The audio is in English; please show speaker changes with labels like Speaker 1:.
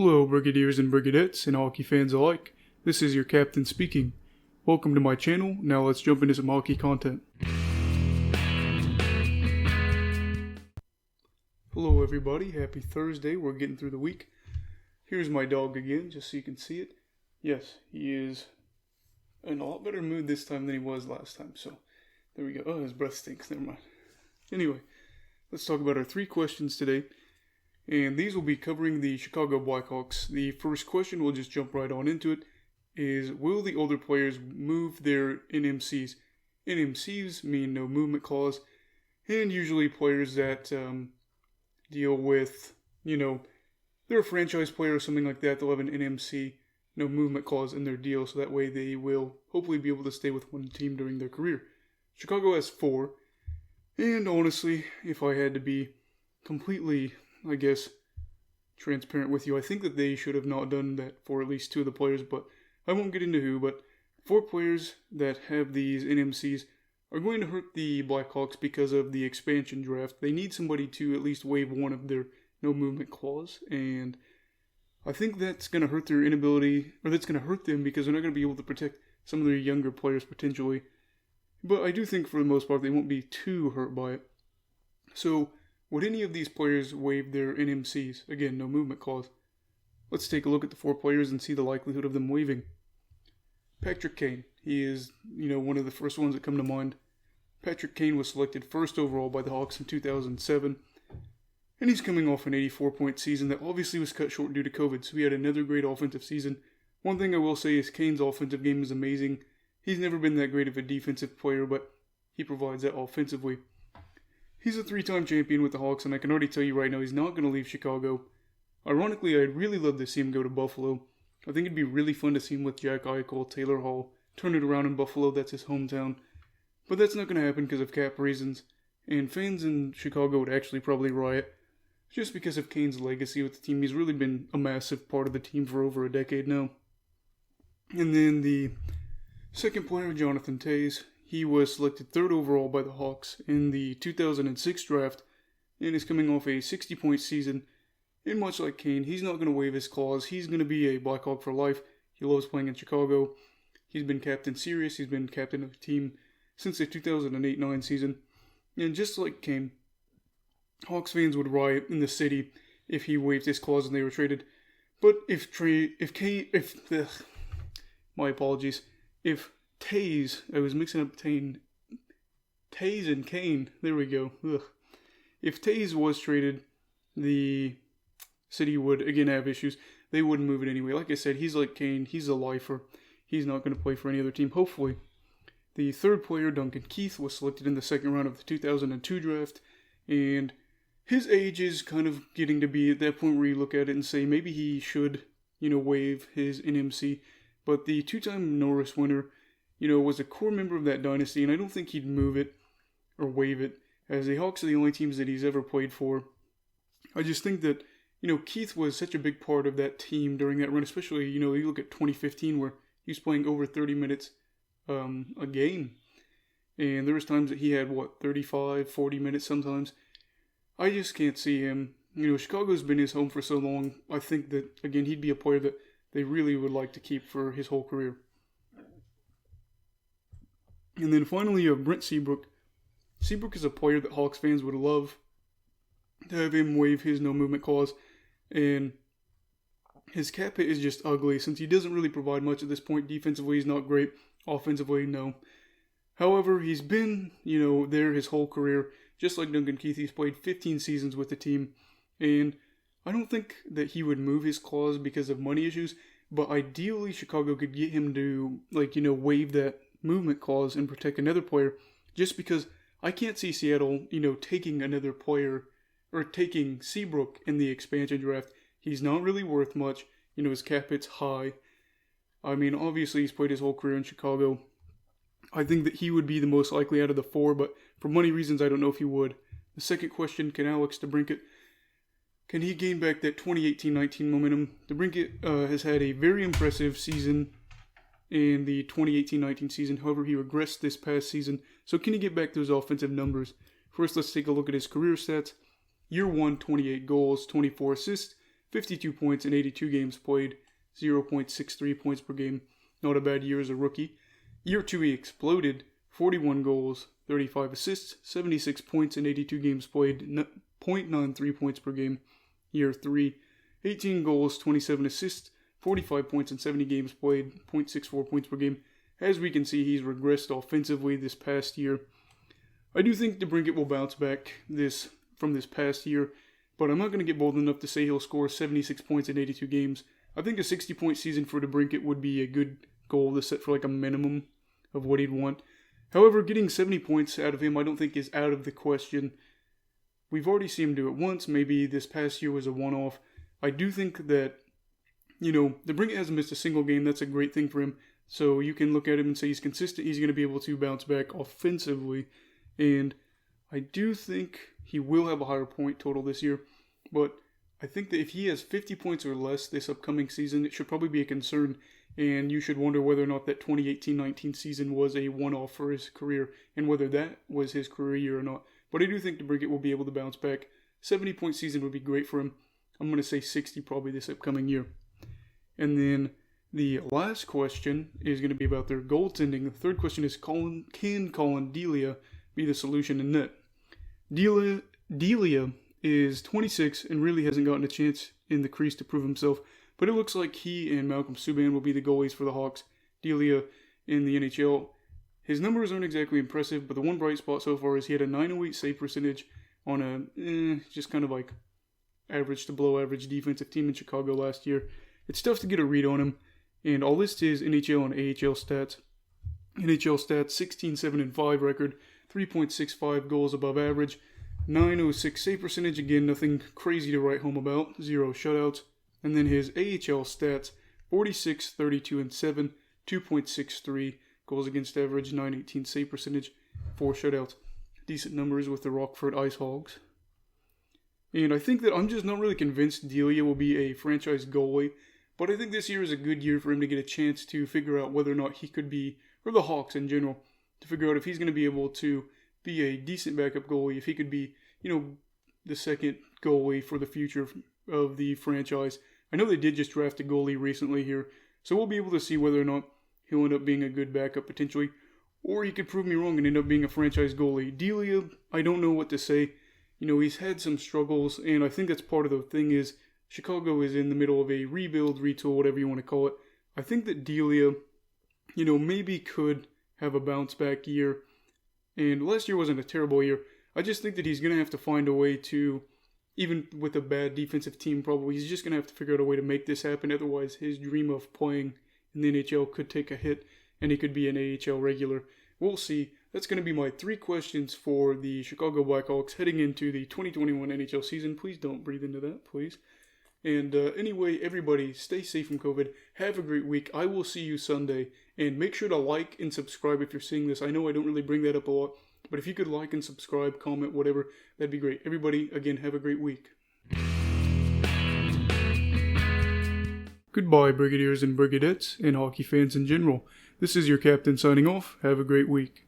Speaker 1: Hello, Brigadiers and Brigadettes and hockey fans alike. This is your captain speaking. Welcome to my channel. Now let's jump into some hockey content. Hello everybody, happy Thursday. We're getting through the week. Here's my dog again, just so you can see it. Yes, he is in a lot better mood this time than he was last time, so there we go. Oh, his breath stinks, never mind. Anyway, let's talk about our 3 questions today. And these will be covering the Chicago Blackhawks. The first question, we'll just jump right on into it, is will the older players move their NMCs? NMCs mean no movement clause, and usually players that deal with, they're a franchise player or something like that, they'll have an NMC, no movement clause in their deal, so that way they will hopefully be able to stay with one team during their career. Chicago has 4, and honestly, if I had to be completely, transparent with you, I think that they should have not done that for at least 2 of the players, but I won't get into who, but 4 players that have these NMCs are going to hurt the Blackhawks because of the expansion draft. They need somebody to at least waive one of their no movement clause, and I think that's going to hurt their inability, or that's going to hurt them because they're not going to be able to protect some of their younger players potentially. But I do think for the most part they won't be too hurt by it. So, would any of these players waive their NMCs? Again, no movement clause. Let's take a look at the 4 players and see the likelihood of them waiving. Patrick Kane. He is, one of the first ones that come to mind. Patrick Kane was selected first overall by the Hawks in 2007. And he's coming off an 84-point season that obviously was cut short due to COVID, so he had another great offensive season. One thing I will say is Kane's offensive game is amazing. He's never been that great of a defensive player, but he provides that offensively. He's a 3-time champion with the Hawks, and I can already tell you right now he's not going to leave Chicago. Ironically, I'd really love to see him go to Buffalo. I think it'd be really fun to see him with Jack Eichel, Taylor Hall, turn it around in Buffalo. That's his hometown. But that's not going to happen because of cap reasons, and fans in Chicago would actually probably riot just because of Kane's legacy with the team. He's really been a massive part of the team for over a decade now. And then the second player, Jonathan Toews. He was selected 3rd overall by the Hawks in the 2006 draft and is coming off a 60-point season. And much like Kane, he's not going to waive his clause. He's going to be a Blackhawk for life. He loves playing in Chicago. He's been captain serious. He's been captain of the team since the 2008-9 season. And just like Kane, Hawks fans would riot in the city if he waived his clause and they were traded. But if Toews, I was mixing up Toews and Kane, there we go. Ugh. If Toews was traded, the city would again have issues. They wouldn't move it anyway. Like I said, he's like Kane, he's a lifer. He's not going to play for any other team, hopefully. The 3rd player, Duncan Keith, was selected in the 2nd round of the 2002 draft, and his age is kind of getting to be at that point where you look at it and say maybe he should, waive his NMC. But the 2-time Norris winner, was a core member of that dynasty, and I don't think he'd move it or waive it, as the Hawks are the only teams that he's ever played for. I just think that, Keith was such a big part of that team during that run, especially, you look at 2015 where he was playing over 30 minutes a game, and there was times that he had, 35, 40 minutes sometimes. I just can't see him. Chicago's been his home for so long. I think that, again, he'd be a player that they really would like to keep for his whole career. And then finally, you have Brent Seabrook. Seabrook is a player that Hawks fans would love to have him waive his no-movement clause. And his cap hit is just ugly since he doesn't really provide much at this point. Defensively, he's not great. Offensively, no. However, he's been, there his whole career. Just like Duncan Keith, he's played 15 seasons with the team. And I don't think that he would move his clause because of money issues. But ideally, Chicago could get him to, waive that movement clause and protect another player, just because I can't see Seattle, taking another player or taking Seabrook in the expansion draft. He's not really worth much. His cap hit's high. I mean, obviously he's played his whole career in Chicago. I think that he would be the most likely out of the 4, but for money reasons, I don't know if he would. The second question, can Alex DeBrincat, can he gain back that 2018-19 momentum? DeBrincat has had a very impressive season in the 2018-19 season. However, he regressed this past season. So can he get back those offensive numbers? First, let's take a look at his career stats. Year 1, 28 goals, 24 assists, 52 points in 82 games played, 0.63 points per game. Not a bad year as a rookie. Year 2 he exploded, 41 goals, 35 assists, 76 points in 82 games played, 0.93 points per game. Year 3, 18 goals, 27 assists, 45 points in 70 games played, 0.64 points per game. As we can see, he's regressed offensively this past year. I do think DeBrincat will bounce back from this past year, but I'm not going to get bold enough to say he'll score 76 points in 82 games. I think a 60-point season for DeBrincat would be a good goal to set for like a minimum of what he'd want. However, getting 70 points out of him I don't think is out of the question. We've already seen him do it once. Maybe this past year was a one-off. I do think that, DeBrincat hasn't missed a single game. That's a great thing for him. So you can look at him and say he's consistent. He's going to be able to bounce back offensively. And I do think he will have a higher point total this year. But I think that if he has 50 points or less this upcoming season, it should probably be a concern. And you should wonder whether or not that 2018-19 season was a one-off for his career and whether that was his career year or not. But I do think DeBrincat will be able to bounce back. 70-point season would be great for him. I'm going to say 60 probably this upcoming year. And then the last question is going to be about their goaltending. The third question is, can Collin Delia be the solution in net? Delia is 26 and really hasn't gotten a chance in the crease to prove himself. But it looks like he and Malcolm Subban will be the goalies for the Hawks. Delia in the NHL. His numbers aren't exactly impressive, but the one bright spot so far is he had a .908 save percentage on a just kind of like average to below average defensive team in Chicago last year. It's tough to get a read on him, and I'll list his NHL and AHL stats. NHL stats, 16-7-5 record, 3.65 goals above average, .906 save percentage, again nothing crazy to write home about, 0 shutouts. And then his AHL stats, 46-32-7, 2.63 goals against average, .918 save percentage, 4 shutouts. Decent numbers with the Rockford Ice Hogs. And I think that I'm just not really convinced Delia will be a franchise goalie, but I think this year is a good year for him to get a chance to figure out whether or not he could be, or the Hawks in general, to figure out if he's going to be able to be a decent backup goalie, if he could be, the second goalie for the future of the franchise. I know they did just draft a goalie recently here, so we'll be able to see whether or not he'll end up being a good backup potentially, or he could prove me wrong and end up being a franchise goalie. Delia, I don't know what to say. He's had some struggles, and I think that's part of the thing is Chicago is in the middle of a rebuild, retool, whatever you want to call it. I think that Delia, maybe could have a bounce back year, and last year wasn't a terrible year. I just think that he's going to have to find a way to, even with a bad defensive team probably, he's just going to have to figure out a way to make this happen. Otherwise, his dream of playing in the NHL could take a hit, and he could be an AHL regular. We'll see. That's going to be my 3 questions for the Chicago Blackhawks heading into the 2021 NHL season. Please don't breathe into that, please. And anyway, everybody, stay safe from COVID. Have a great week. I will see you Sunday. And make sure to like and subscribe if you're seeing this. I know I don't really bring that up a lot, but if you could like and subscribe, comment, whatever, that'd be great. Everybody, again, have a great week. Goodbye, Brigadiers and Brigadettes, and hockey fans in general. This is your captain signing off. Have a great week.